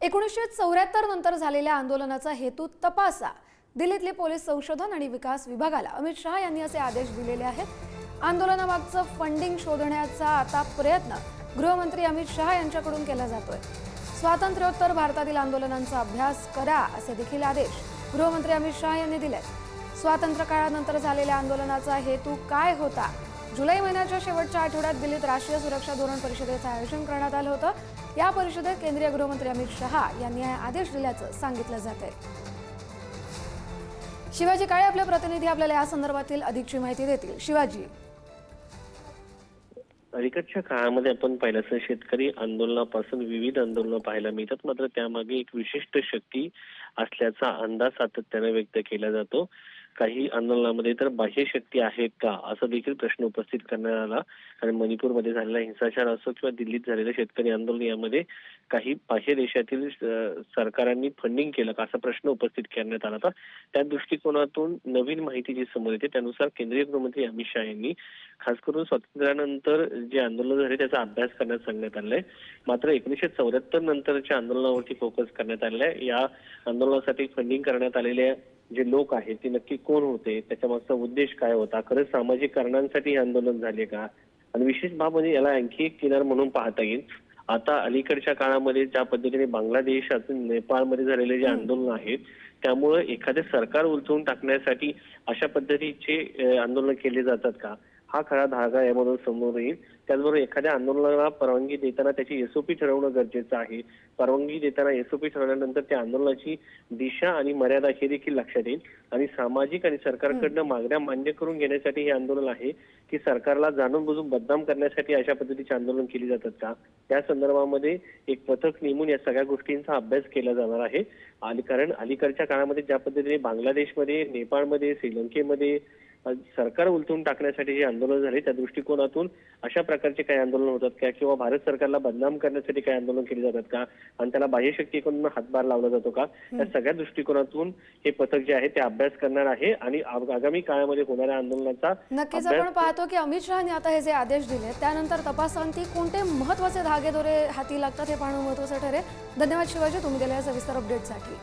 1974 नंतर झालेल्या आंदोलनाचा हेतू तपासा. दिल्लीतले पोलीस संशोधन आणि विकास विभागाला अमित शहा यांनी असे आदेश दिलेले आहेत. आंदोलनामागचं फंडिंग शोधण्याचा आता प्रयत्न गृहमंत्री अमित शहा यांच्याकडून केला जातोय. स्वातंत्र्योत्तर भारतातील आंदोलनांचा अभ्यास करा असे देखील आदेश गृहमंत्री अमित शहा यांनी दिले. स्वातंत्र्य काळानंतर झालेल्या आंदोलनाचा हेतू काय होता? जुलै महिन्याच्या शेवटच्या आठवड्यात दिल्लीत राष्ट्रीय सुरक्षा धोरण परिषदेचं आयोजन करण्यात आलं होतं. या परिषदेत केंद्रीय गृहमंत्री अमित शहा यांनी हे आदेश दिल्याचं सांगितलं जातंय. शिवाजी काळे आपले प्रतिनिधी आपल्याला या संदर्भातील अधिकची माहिती देतील. शिवाजी, अलीकडच्या काळामध्ये आपण पाहिलं असं शेतकरी आंदोलनापासून विविध आंदोलनं पाहायला मिळतात, मात्र त्यामागे एक विशिष्ट शक्ती असल्याचा अंदाज सातत्याने व्यक्त केला जातो. काही आंदोलनामध्ये तर बाह्य शक्ती आहेत का असा देखील प्रश्न उपस्थित करण्यात आला. आणि मणिपूरमध्ये झालेला हिंसाचार असो किंवा दिल्लीत झालेलं शेतकरी आंदोलन यामध्ये काही बाह्य देशातील सरकारांनी फंडिंग केलं का असा प्रश्न उपस्थित करण्यात आला होता. त्या दृष्टिकोनातून नवीन माहिती जी समोर येते त्यानुसार केंद्रीय गृहमंत्री अमित शहा यांनी खास करून स्वातंत्र्यानंतर जे आंदोलन झाले त्याचा अभ्यास करण्यास सांगण्यात आलाय. मात्र 1974 नंतरच्या आंदोलनावरती फोकस करण्यात आलेला आहे. या आंदोलनासाठी फंडिंग करण्यात आलेल्या जे लोक आहेत ते नक्की कोण होते, त्याच्या मागचा उद्देश काय होता, खरंच सामाजिक कारणांसाठी हे आंदोलन झाले का, आणि विशेष बाब म्हणजे याला आणखी एक किनार म्हणून पाहता येईल. आता अलीकडच्या काळामध्ये ज्या पद्धतीने बांगलादेश अजून नेपाळमध्ये झालेले जे आंदोलन आहेत त्यामुळे एखादे सरकार उलथवून टाकण्यासाठी अशा पद्धतीचे आंदोलन केले जातात का, हा खरा धागा यामधून समोर येईल. त्याचबरोबर एखाद्या आंदोलनाला परवानगी देताना त्याची एसओपी ठरवणं गरजेचं आहे. परवानगी देताना एसओपी ठरवल्यानंतर त्या आंदोलनाची दिशा आणि मर्यादा हे देखील लक्षात येईल. आणि सामाजिक आणि सरकारकडनं मागण्या मान्य करून घेण्यासाठी हे आंदोलन आहे की सरकारला जाणून बुजून बदनाम करण्यासाठी अशा पद्धतीचे आंदोलन केली जातात का, त्या संदर्भामध्ये एक पथक नेमून या सगळ्या गोष्टींचा अभ्यास केला जाणार आहे. कारण अलीकडच्या काळामध्ये ज्या पद्धतीने बांगलादेशमध्ये, नेपाळमध्ये, श्रीलंकेमध्ये सरकार उलटून टाकण्यासाठी जे आंदोलन झाले त्या दृष्टिकोनातून अशा प्रकारचे काही आंदोलन होतात का, किंवा भारत सरकारला बदनाम करण्यासाठी काही आंदोलन केली जातात का, आणि त्याला बाह्य शक्तीकडून हातभार लावला जातो का, या सगळ्या दृष्टिकोनातून हे पथक जे आहे ते अभ्यास करणार आहे. आणि आगामी काळामध्ये होणाऱ्या आंदोलनाचा नक्कीच आपण पाहतो की अमित शहानी आता हे जे आदेश दिले त्यानंतर तपासांती कोणते महत्त्वाचे धागेदोरे हाती लागतात हे पाहणं महत्त्वाचं ठरेल. धन्यवाद शिवाजी, तुम्ही दिलेल्या सविस्तर अपडेटसाठी.